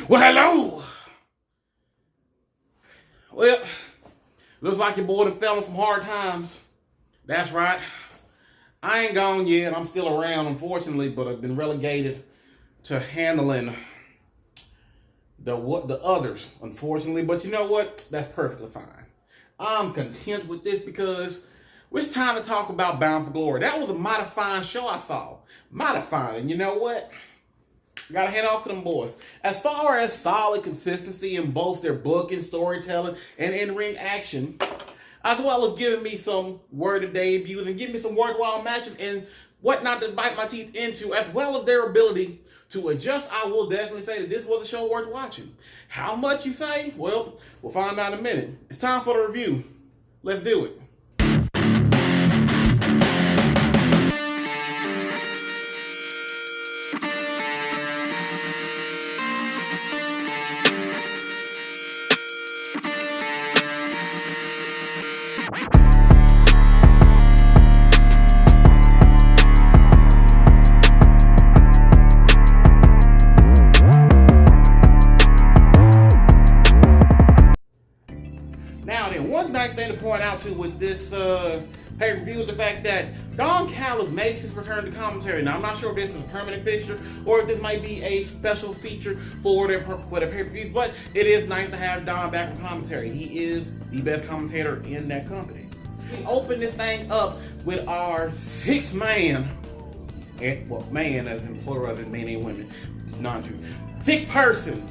Well, hello. Well, looks like your boy done fell on some hard times. That's right. I ain't gone yet. I'm still around, unfortunately, but I've been relegated to handling the others, unfortunately. But you know what? That's perfectly fine. I'm content with this because it's time to talk about Bound for Glory. That was a mighty fine show I saw. Mighty fine. And you know what? Gotta hand off to them boys. As far as solid consistency in both their booking, storytelling, and in-ring action, as well as giving me some worthy debuts and giving me some worthwhile matches and what not to bite my teeth into, as well as their ability to adjust, I will definitely say that this was a show worth watching. How much you say? Well, we'll find out in a minute. It's time for the review. Let's do it. Now then, one nice thing to point out too with this pay-per-view is the fact that Don Callis makes his return to commentary. Now I'm not sure if this is a permanent fixture or if this might be a special feature for their pay-per-views, but it is nice to have Don back in commentary. He is the best commentator in that company. We open this thing up with our six-man, well, man as in plural as in men and women, non-true, six-person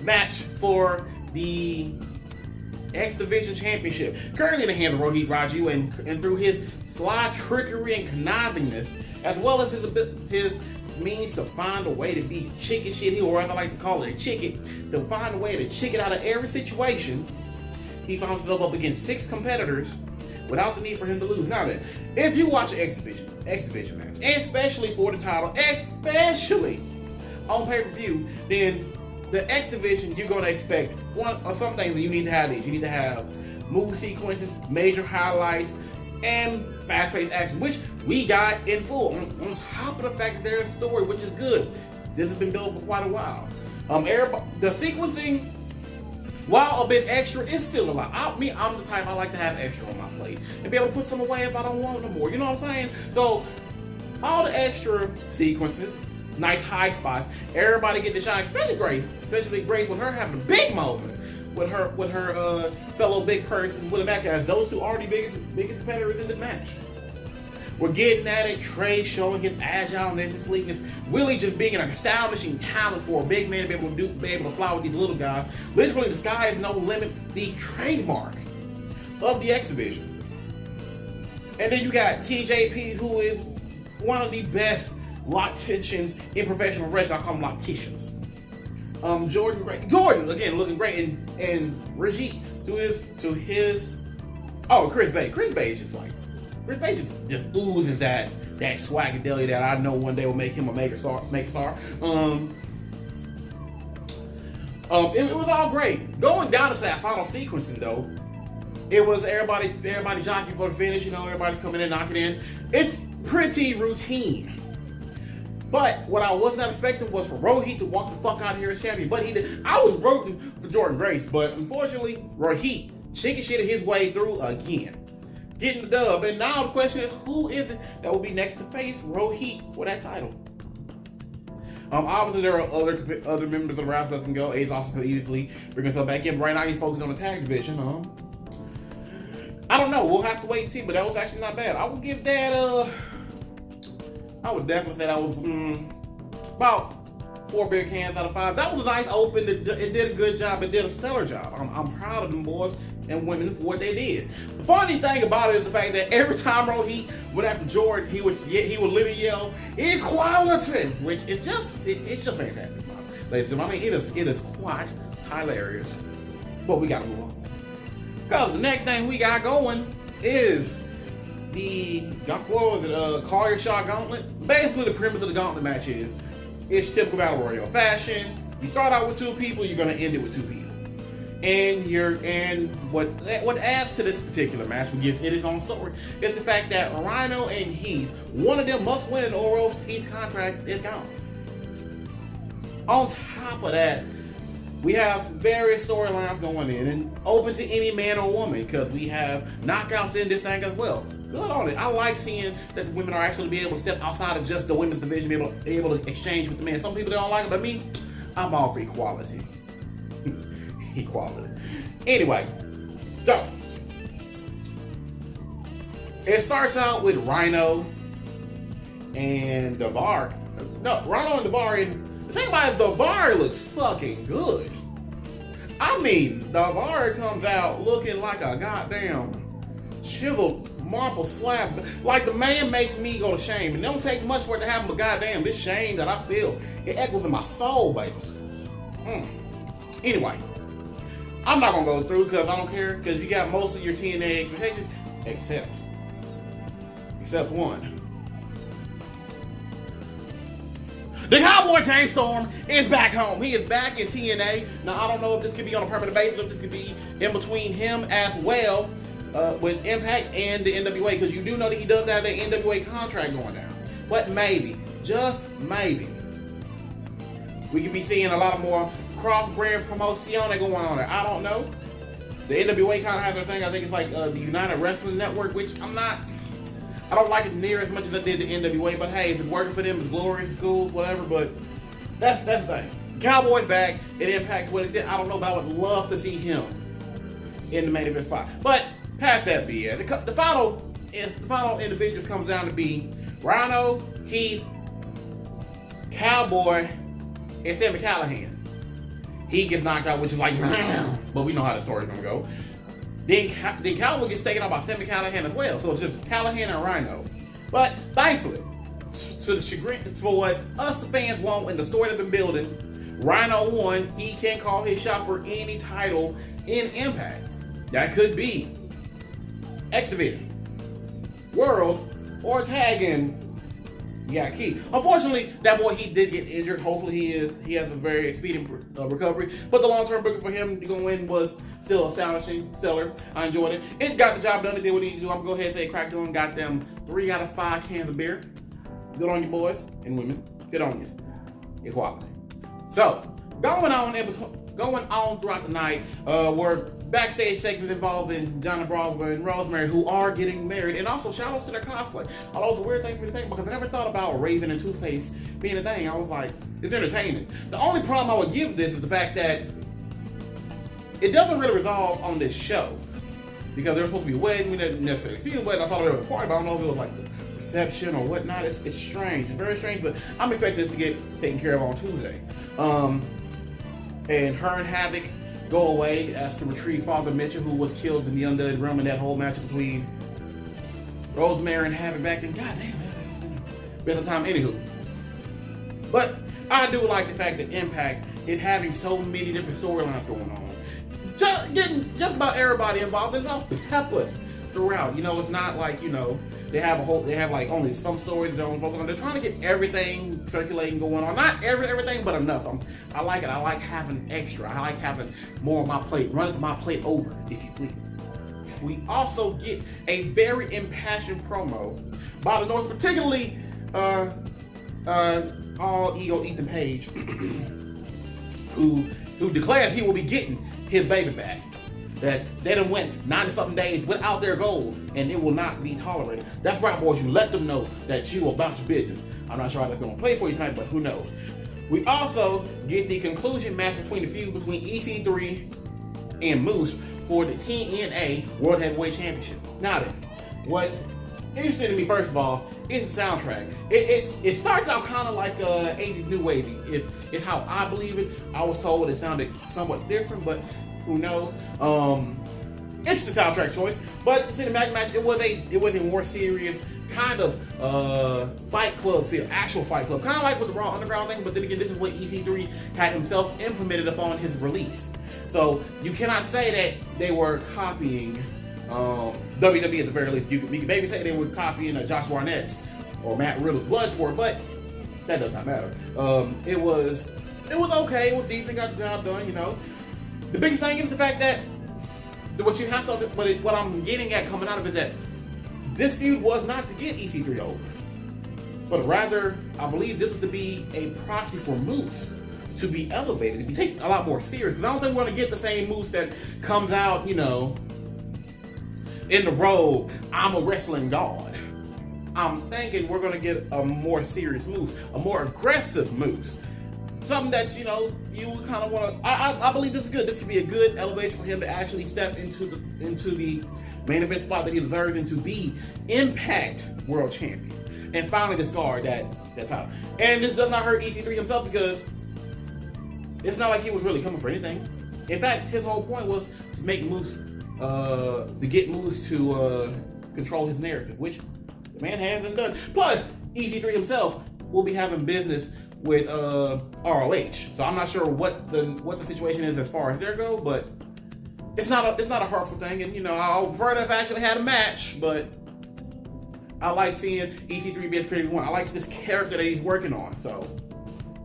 match for the X Division Championship. Currently in the hands of Rohit Raju, and through his sly trickery and connivingness, as well as his means to find a way to be chicken shit, or as I like to call it, a chicken, to find a way to chicken out of every situation, he found himself up against six competitors without the need for him to lose. Now then, if you watch an X Division match, and especially for the title, especially on pay-per-view, then the X Division, you're going to expect one or some things that you need to have. You need to have move sequences, major highlights, and fast-paced action, which we got in full. On top of the fact that there's a story, which is good. This has been built for quite a while. The sequencing, while a bit extra, is still a lot. I'm the type I like to have extra on my plate and be able to put some away if I don't want no more. You know what I'm saying? So all the extra sequences, nice high spots, everybody get to shine, especially Grace with her having a big moment with her fellow big person, Willie Mack, as those two are the biggest competitors in this match. We're getting at it, Trey showing his agileness and sleekness, Willie just being an astonishing talent for a big man to be able to fly with these little guys. Literally, the sky is no limit, the trademark of the X Division. And then you got TJP, who is one of the best locticians in professional wrestling. I call them locticians. Jordan again looking great, and Rajit to his Chris Bay. Chris Bay just oozes that swaggadelly that I know one day will make him a mega star. It was all great. Going down to that final sequencing though, it was everybody jockeying for the finish. You know, everybody's coming in, knocking in. It's pretty routine. But what I was not expecting was for Rohit to walk the fuck out of here as champion. But he did. I was rooting for Jordan Grace, but unfortunately, Rohit chicken shitted his way through again, getting the dub. And now the question is, who is it that will be next to face Rohit for that title? Obviously there are other members of the roster that can go. Ace also could easily bring himself back in. But right now he's focused on the tag division. I don't know. We'll have to wait and see. But that was actually not bad. I would give that I would definitely say that was about 4 beer cans out of 5. That was a nice open. It did a good job. It did a stellar job. I'm proud of them boys and women for what they did. The funny thing about it is the fact that every time Rohit went after Jordan, he would literally yell equality, which it's just fantastic, ladies and gentlemen. It is quite hilarious. But we gotta move on, because the next thing we got going is the Call Your Shot Gauntlet. Basically, the premise of the Gauntlet match is it's typical Battle Royale fashion. You start out with 2 people, you're gonna end it with 2 people. And what adds to this particular match, will give it its own story, is the fact that Rhino and Heath, one of them must win or else Heath's contract is gone. On top of that, we have various storylines going in and open to any man or woman because we have knockouts in this thing as well. Good on it. I like seeing that the women are actually be able to step outside of just the women's division, be able to exchange with the men. Some people don't like it, but me, I'm all for equality. Equality. Anyway, so it starts out with Rhino and Davar. No, Rhino and Davar. And the thing about it, Davar looks fucking good. I mean, Davar comes out looking like a goddamn chiseled marble slab. Like, the man makes me go to shame. And it don't take much for it to happen, but goddamn, this shame that I feel, it echoes in my soul, babies. Anyway, I'm not gonna go through because I don't care, because you got most of your TNA expectations, except one. The Cowboy James Storm is back home. He is back in TNA. Now, I don't know if this could be on a permanent basis, if this could be in between him as well with Impact and the NWA, because you do know that he does have the NWA contract going down. But maybe, just maybe, we could be seeing a lot of more cross-brand promotion going on there. I don't know. The NWA kind of has their thing. I think it's like the United Wrestling Network, which I don't like it near as much as I did the NWA, but hey, if it's working for them, it's glorious, it's cool, whatever, but that's the thing. Cowboy's back, it impacts what extent, I don't know, but I would love to see him in the main event spot. But past that BS, the final individuals comes down to be Rhino, Heath, Cowboy, and Sami Callihan. He gets knocked out, which is like, but we know how the story's gonna go. Then Cowboy gets taken out by Sami Callihan as well. So it's just Callihan and Rhino. But thankfully, to the chagrin, for what us the fans want and the story that's been building, Rhino won. He can't call his shot for any title in Impact. That could be X Division, World, or Tag in LAKEY. Unfortunately, that boy, he did get injured. Hopefully he has a very expedient recovery. But the long-term booking for him to go in was still astonishing, stellar. I enjoyed it. It got the job done. It did what it needed to do. I'm gonna go ahead and say cracked on. Got them 3 out of 5 cans of beer. Good on you, boys and women. Good on you. Equality. So going on throughout the night, were backstage segments involving Johnny Bravo and Rosemary, who are getting married, and also shout outs to their cosplay. Although it's a weird thing for me to think because I never thought about Raven and Two-Face being a thing. I was like, it's entertaining. The only problem I would give this is the fact that it doesn't really resolve on this show because there's supposed to be a wedding. We didn't necessarily see the wedding. I thought there was a party, but I don't know if it was like the reception or whatnot. It's strange. It's very strange, but I'm expecting this to get taken care of on Tuesday. And her and Havoc go away as to retrieve Father Mitchell, who was killed in the Undead Realm in that whole match between Rosemary and Havoc back then. God damn, best of time. Anywho, but I do like the fact that Impact is having so many different storylines going on. Getting just about everybody involved. It's all peppered throughout. You know, it's not like, you know, they have like only some stories they don't focus on. They're trying to get everything circulating going on. Not everything, but enough. I like it. I like having extra. I like having more on my plate. Running my plate over, if you please. We also get a very impassioned promo by the North, particularly All Ego Ethan Page, who declares he will be getting his baby back. That they done went 90-something days without their gold, and it will not be tolerated. That's right, boys. You let them know that you about your business. I'm not sure how that's going to play for you tonight, but who knows. We also get the conclusion match between the feud between EC3 and Moose for the TNA World Heavyweight Championship. Now then, what's interesting to me, first of all, is the soundtrack. It starts out kind of like 80s New Wavy. It's how I believe it. I was told it sounded somewhat different, but who knows? Interesting soundtrack choice. But the cinematic match, it was a more serious kind of Fight Club feel, actual Fight Club, kind of like with the Raw Underground thing. But then again, this is what EC3 had himself implemented upon his release. So you cannot say that they were copying WWE at the very least. You could maybe say they were copying Josh Barnett's or Matt Riddle's Bloodsport, but that does not matter. It was okay. It was decent. Got the job done. You know. The biggest thing is the fact that what you have to, what I'm getting at coming out of it is that this feud was not to get EC3 over, but rather I believe this was to be a proxy for Moose, to be elevated, to be taken a lot more serious. Because I don't think we're going to get the same moves that comes out, you know, in the road, I'm a wrestling god. I'm thinking we're going to get a more serious move, a more aggressive move. Something that, you know, you would kind of want to, I believe this is good. This could be a good elevation for him to actually step into the main event spot that he deserves and to be Impact World Champion. And finally discard that title. And this does not hurt EC3 himself because it's not like he was really coming for anything. In fact, his whole point was to make moves, to get moves to control his narrative, which the man hasn't done. Plus, EC3 himself will be having business with ROH. So I'm not sure what the situation is as far as there go, but it's not a hurtful thing. And you know, I'll prefer to have actually had a match, but I like seeing EC3 be as creative as one. I like this character that he's working on. So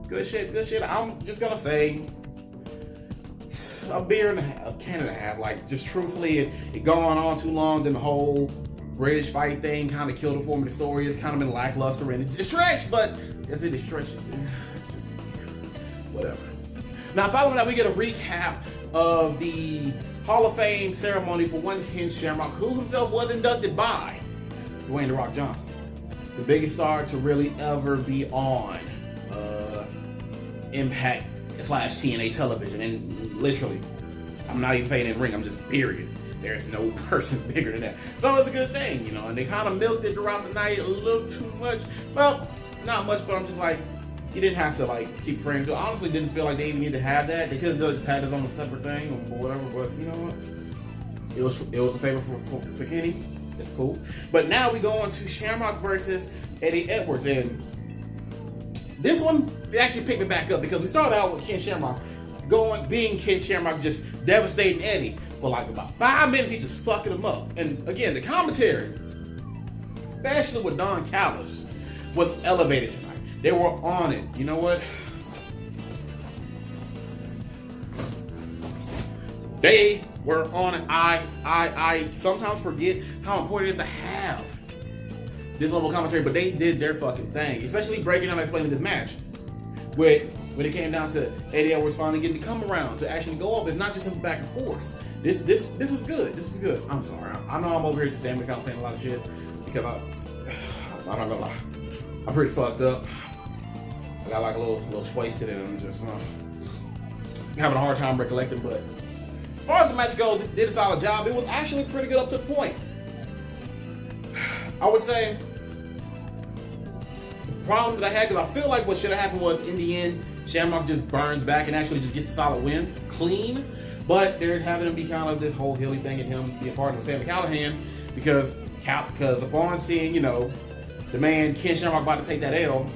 good shit. I'm just gonna say a beer and a can and a half. Like, just truthfully, it going on too long. Then the whole bridge fight thing kind of killed the form of the story. It's kind of been lackluster and it's stretched, but it's a stretch. Whatever. Now, following that, we get a recap of the Hall of Fame ceremony for one Ken Shamrock, who himself was inducted by Dwayne "The Rock" Johnson, the biggest star to really ever be on Impact / TNA television. And literally, I'm not even saying in ring, I'm just period. There's no person bigger than that. So it's a good thing, you know, and they kind of milked it throughout the night a little too much. Well, not much, but I'm just like, you didn't have to like keep frames. So I honestly didn't feel like they even needed to have that. They could have had his own separate thing or whatever, but you know what? It was a favor for Kenny. It's cool. But now we go on to Shamrock versus Eddie Edwards, and this one actually picked me back up because we started out with Ken Shamrock being Ken Shamrock, just devastating Eddie for like about 5 minutes. He just fucking him up. And again, the commentary, especially with Don Callis, was elevated tonight. They were on it. You know what? They were on it. I sometimes forget how important it is to have this level of commentary, but they did their fucking thing, especially breaking down and explaining this match. When it came down to Eddie Edwards finally getting to come around to actually go up, it's not just him back and forth. This was good. This is good. I'm sorry. I know I'm over here just saying a lot of shit because I'm not gonna lie. I'm pretty fucked up. I got like a little wasted and I'm just having a hard time recollecting. But as far as the match goes, it did a solid job. It was actually pretty good up to the point. I would say the problem that I had, because I feel like what should have happened was in the end, Shamrock just burns back and actually just gets a solid win, clean. But they're having him be kind of this whole hilly thing and him be a partner with Sami Callihan because upon seeing, you know, the man Ken Shamrock about to take that L,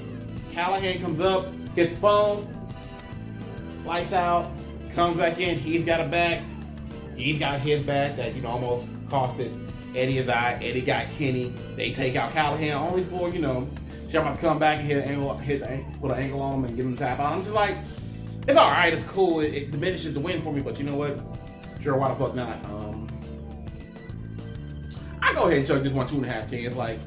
Callihan comes up, his phone, lights out, comes back in, he's got a back, he's got his back that, you know, almost costed Eddie his eye. Eddie got Kenny. They take out Callihan only for, you know, Shamrock to come back and put an angle on him and give him a tap out. I'm just like, it's all right, it's cool. It diminishes the win for me, but you know what? Sure, why the fuck not? I go ahead and chuck this 1 2.5 Ks. Like,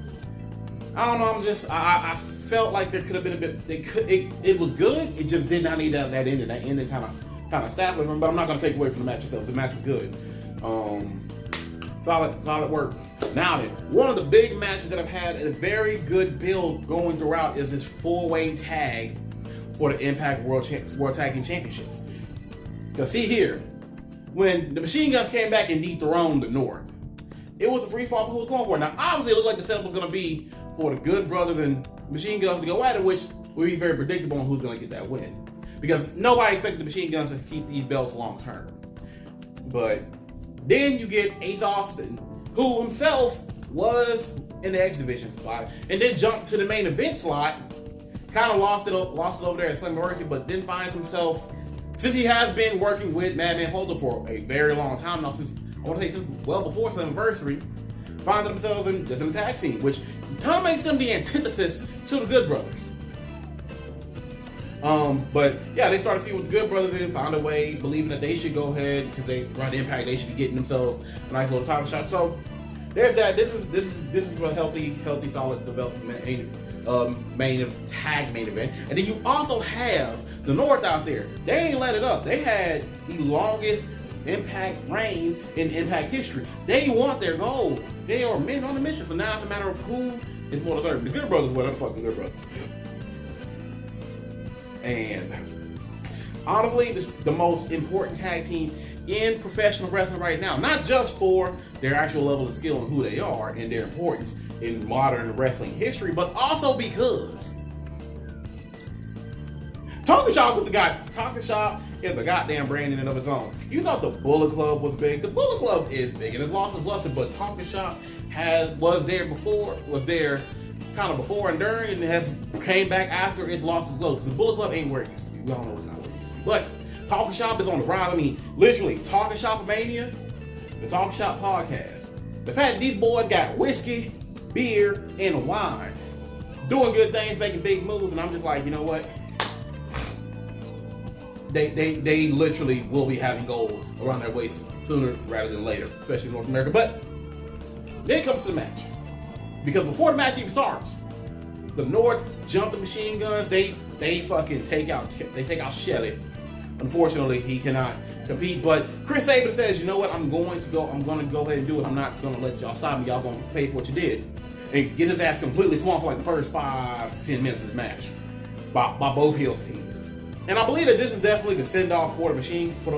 I don't know. I felt like there could have been a bit. It was good. It just did not need that ending. That ending kind of stabbed with him. But I'm not gonna take away from the match itself. The match was good. Solid work. Now then, one of the big matches that I've had a very good build going throughout is this 4-way tag for the Impact World Tag Team Championships. Because see here, when the Machine Guns came back and dethroned the North, it was a free fall for who was going for it. Now, obviously, it looked like the setup was going to be for the Good Brothers and Machine Guns to go at it, which would be very predictable on who's going to get that win. Because nobody expected the Machine Guns to keep these belts long term. But then you get Ace Austin, who himself was in the X Division slot, and then jumped to the main event slot. Kind of lost it over there at Slammiversary, but then finds himself, since he has been working with Madman Holder for a very long time now, since well before Slammiversary, finding themselves in the tag team, which kind of makes them the antithesis to the Good Brothers. But yeah, they started feuding with the Good Brothers and found a way, believing that they should go ahead because they run Impact, they should be getting themselves a nice little title shot. So there's that. This is a healthy, solid development. tag main event. And then you also have the North out there. They ain't let it up. They had the longest Impact reign in Impact history. They want their gold. They are men on a mission. So now it's a matter of who is more deserving. The Good Brothers were the fucking Good Brothers. And honestly, this is the most important tag team in professional wrestling right now. Not just for their actual level of skill and who they are and their importance in modern wrestling history, but also because Tonka Shop is a goddamn brand in and of its own. You thought the Bullet Club was big. The Bullet Club is big and it's lost its luster, but Tonka Shop was there kind of before and during, and has came back after it's lost its luster. The Bullet Club ain't where it used to be. We all know it's not where it used to be. But Tonka Shop is on the rise. I mean, literally, Tonka Shop Mania, the Tonka Shop podcast. The fact that these boys got whiskey, beer, and wine, doing good things, making big moves, and I'm just like, you know what? They literally will be having gold around their waist sooner rather than later, especially in North America. But then it comes to the match. Because before the match even starts, the North jump the machine guns, they fucking take out Shelley. Unfortunately, he cannot compete, but Chris Sabin says, you know what, I'm going to go ahead and do it. I'm not gonna let y'all stop me. Y'all gonna pay for what you did. And get his ass completely swamped for like the first 5 to 10 minutes of this match by both heel teams. And I believe that this is definitely the send-off for the machine, for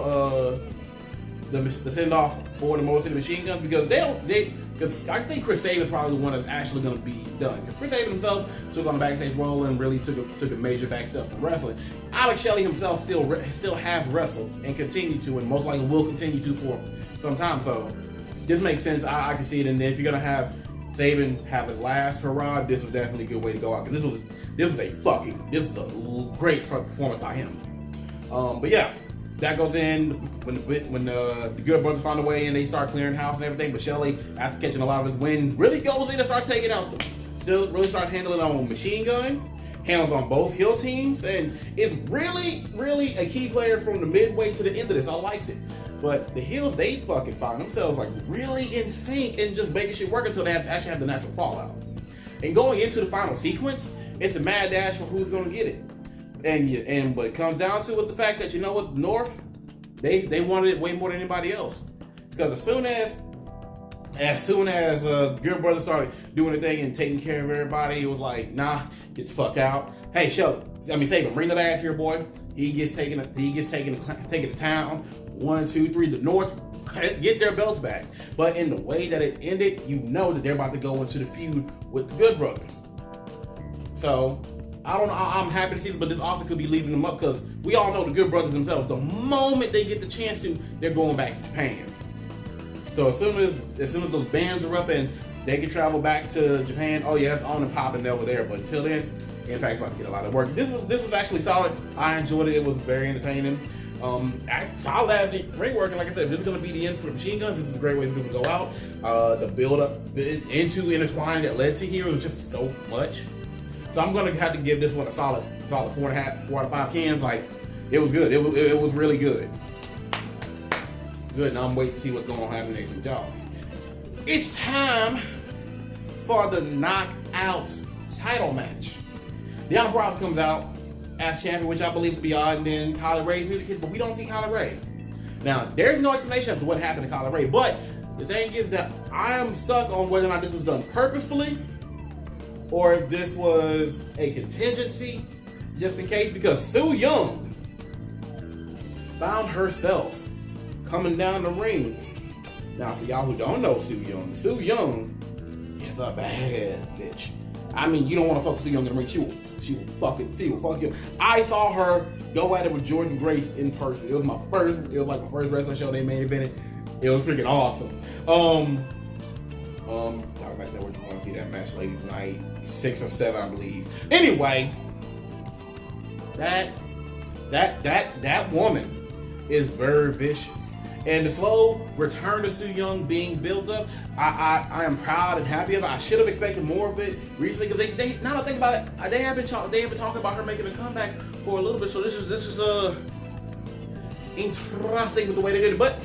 the send-off for the Motor City Machine Guns, because because I think Chris Sabin is probably the one that's actually going to be done. Because Chris Sabin himself took on a backstage role and really took a major back step from wrestling. Alex Shelley himself still has wrestled and continue to, and most likely will continue to for some time. So this makes sense. I can see it. And if you're going to have Sabin have his last hurrah, this is definitely a good way to go out. Because this is a great performance by him. But yeah, that goes in when the Good Brothers find a way and they start clearing house and everything. But Shelley, after catching a lot of his wind, really goes in and starts taking out still really starts handling on machine gun, handles on both heel teams, and is really, really a key player from the midway to the end of this. I liked it. But the heels, they fucking find themselves like really in sync and just making shit work until they actually have the natural fallout. And going into the final sequence, it's a mad dash for who's gonna get it. And what it comes down to is the fact that, you know what, North, they wanted it way more than anybody else. Because as soon as Good Brothers started doing the thing and taking care of everybody, it was like, nah, get the fuck out. Hey, Sabin, bring that ass here, boy. He gets taken to town. 1, 2, 3, the North get their belts back. But in the way that it ended, you know that they're about to go into the feud with the Good Brothers. So I don't know. I'm happy to see it, but this also could be leaving them up because we all know the Good Brothers themselves. The moment they get the chance to, they're going back to Japan. So as soon as those bands are up and they can travel back to Japan, oh yeah, it's on and popping over there. But until then, Impact's about to get a lot of work. This was actually solid. I enjoyed it. It was very entertaining. Solid as the ring work, and like I said, if this is going to be the end for the Machine Guns, this is a great way for people to go out. The build up into intertwine that led to here was just so much. So I'm gonna have to give this one a solid 4.5, 4 out of 5 cans. Like, it was good. It was really good. Good. Now I'm waiting to see what's going to happen next with y'all. It's time for the Knockouts title match. Deonna Purrazzo comes out as champion, which I believe to be odd, and then Kylie Ray's music hits, but we don't see Kylie Ray. Now, there's no explanation as to what happened to Kylie Ray, but the thing is that I am stuck on whether or not this was done purposefully or if this was a contingency, just in case, because Su Yung found herself coming down the ring. Now, for y'all who don't know Su Yung is a bad bitch. I mean, you don't want to fuck with Su Yung in the ring. She will fucking fuck you. I saw her go at it with Jordan Grace in person. It was like my first wrestling show they main evented. It was freaking awesome. Like I said, we're going to see that match later tonight, 6 or 7, I believe. Anyway, that woman is very vicious. And the slow return to Su Yung being built up, I am proud and happy of it. I should have expected more of it recently because they now that I think about it, they have been talking about her making a comeback for a little bit. So this is interesting with the way they did it. But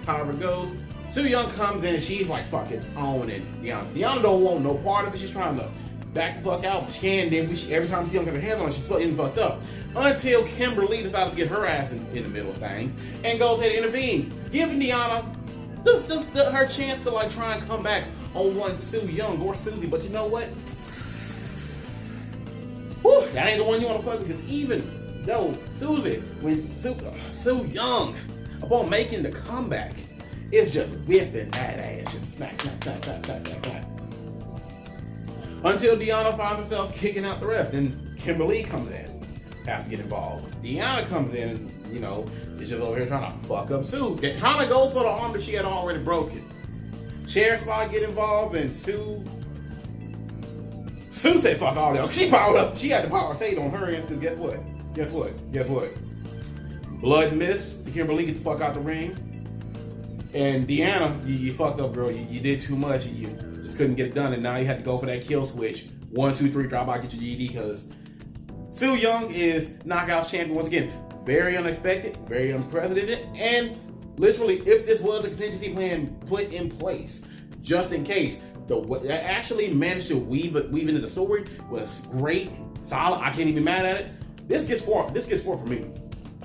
however it goes, Su Yung comes in and she's like fucking owning Deonna. Deonna don't want no part of it. She's trying to back the fuck out. She can, then every time she don't get her hands on her, she's getting fucked up. Until Kimberly decides to get her ass in the middle of things and goes ahead and intervene, giving Deanna her chance to like try and come back on one Su Yung or Susie. But you know what? Whew, that ain't the one you want to fuck with, because even though Susie, when Su Yung, upon making the comeback, is just whipping that ass, just smack, smack, smack, smack, smack, smack, smack. Until Deanna finds herself kicking out the ref, then Kimberly comes in, has to get involved. Deanna comes in and, you know, is just over here trying to fuck up Sue. They're trying to go for the arm that she had already broken. Chair Spot get involved, and Sue said fuck all that. She powered up. She had the power state on her end, because guess what? Blood miss to Kimberly, get the fuck out the ring. And Deanna, you fucked up, girl. You did too much. You just couldn't get it done, and now you had to go for that kill switch. 1, 2, 3, drop out, get your GD, because Su Yung is Knockouts champion once again. Very unexpected, very unprecedented, and literally, if this was a contingency plan put in place, just in case, that actually managed to weave into the story was great, solid. I can't even be mad at it. This gets 4. This gets 4 for me.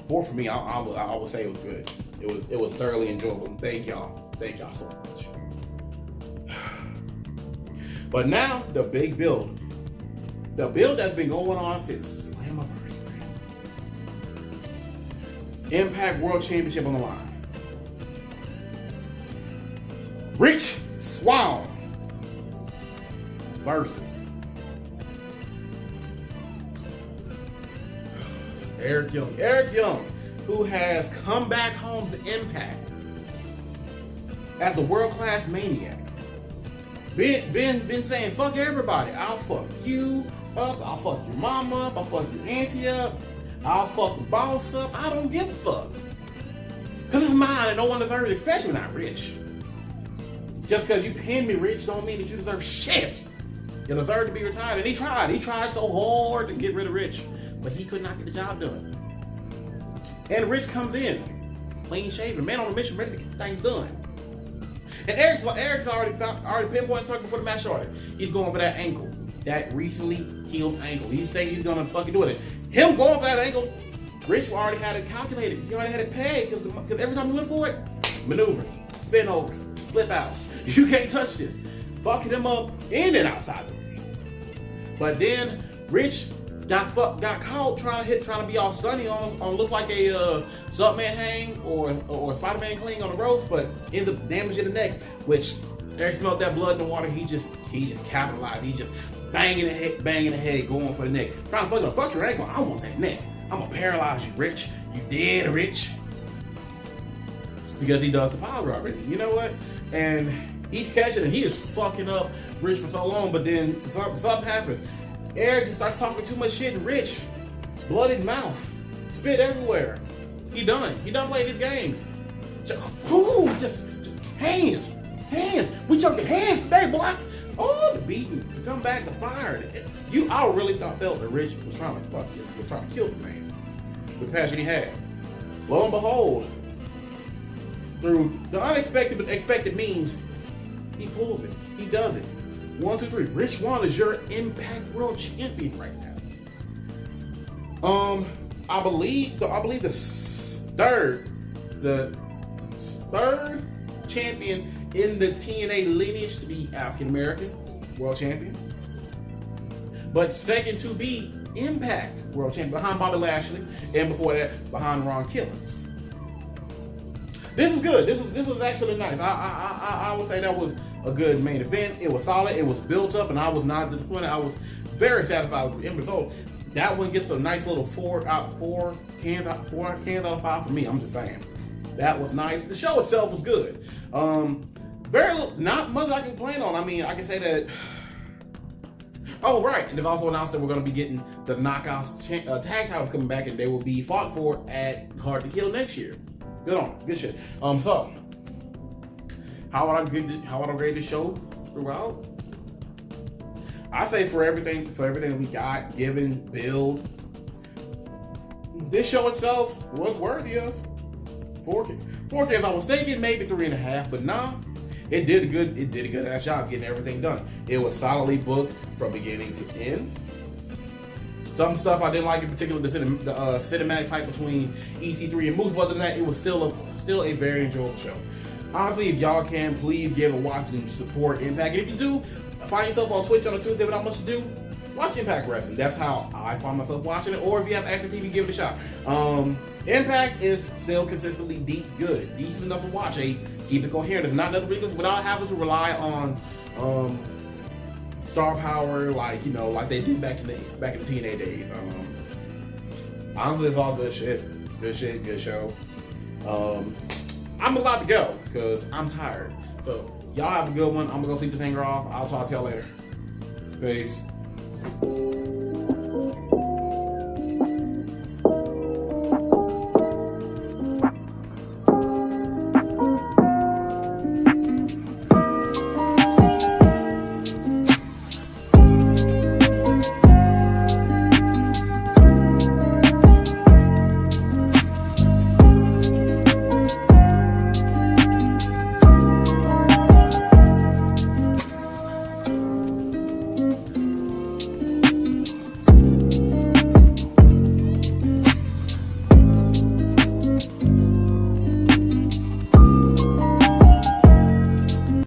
4 for me. I would say it was good. It was thoroughly enjoyable. Thank y'all so much. But now the big build. The build that's been going on since Slammiversary. Impact World Championship on the line. Rich Swann versus Eric Young. Eric Young, who has come back home to Impact as a world-class maniac. Been saying fuck everybody. I'll fuck you up. I'll fuck your mama up. I'll fuck your auntie up. I'll fuck the boss up. I don't give a fuck. Because it's mine and no one deserves it, especially not Rich. Just because you pinned me, Rich, don't mean that you deserve shit. You deserve to be retired. And he tried. He tried so hard to get rid of Rich, but he could not get the job done. And Rich comes in, clean shaven, man on a mission, ready to get things done. And Eric's already pinpointed target before the match started. He's going for that ankle, that recently healed ankle. He's thinking he's gonna fucking do it. Him going for that ankle, Rich already had it calculated. He already had it pegged, because every time he went for it, maneuvers, spin overs, flip outs. You can't touch this. Fucking him up in and outside the ring. But then Rich got caught trying to be all sunny on looks like a Subman hang or Spider-Man cling on the ropes, but ends up damaging the neck, which Eric smelled that blood in the water. He just capitalized. He just banging the head, going for the neck. Trying to fuck your ankle. I want that neck. I'm gonna paralyze you, Rich. You dead, Rich. Because he does the power already. You know what? And he's catching and he is fucking up Rich for so long, but then something happens. Eric just starts talking too much shit, and Rich, blooded mouth, spit everywhere. He done playing his games. Just hands. We jumped in hands today, boy. Oh, the beating, to come back to fire. I really felt that Rich was trying to kill the man with the passion he had. Lo and behold, through the unexpected but expected means, he pulls it. He does it. 1, 2, 3. Rich Swann is your Impact World Champion right now. I believe the third champion in the TNA lineage to be African American World Champion, but second to be Impact World Champion behind Bobby Lashley, and before that behind Ron Killings. This is good. This was actually nice. I would say that was a good main event. It was solid. It was built up, and I was not disappointed. I was very satisfied with the end result. That one gets a nice little 4 cans out of 5 for me. I'm just saying. That was nice. The show itself was good. Not much I can complain on. I mean, I can say that. Oh, right. And they've also announced that we're going to be getting the Knockouts tag titles coming back, and they will be fought for at Hard to Kill next year. Good on it. Good shit. So, how would I grade the show throughout? I say for everything we got, given, build, this show itself was worthy of 4K. 4K, if I was thinking maybe 3.5, but nah, it did a good ass job getting everything done. It was solidly booked from beginning to end. Some stuff I didn't like, in particular the cinematic fight between EC3 and Moose. But other than that, it was still a very enjoyable show. Honestly, if y'all can, please give a watch and support Impact. And if you do find yourself on Twitch on a Tuesday without much to do, watch Impact Wrestling. That's how I find myself watching it. Or if you have Access TV, give it a shot. Impact is still consistently good, decent enough to watch. Keep it coherent. It's not nothing ridiculous without having to rely on star power like they did back in the TNA days. Honestly, it's all good shit. Good show. I'm about to go because I'm tired. So y'all have a good one. I'm gonna go sleep this hanger off. I'll talk to y'all later. Peace.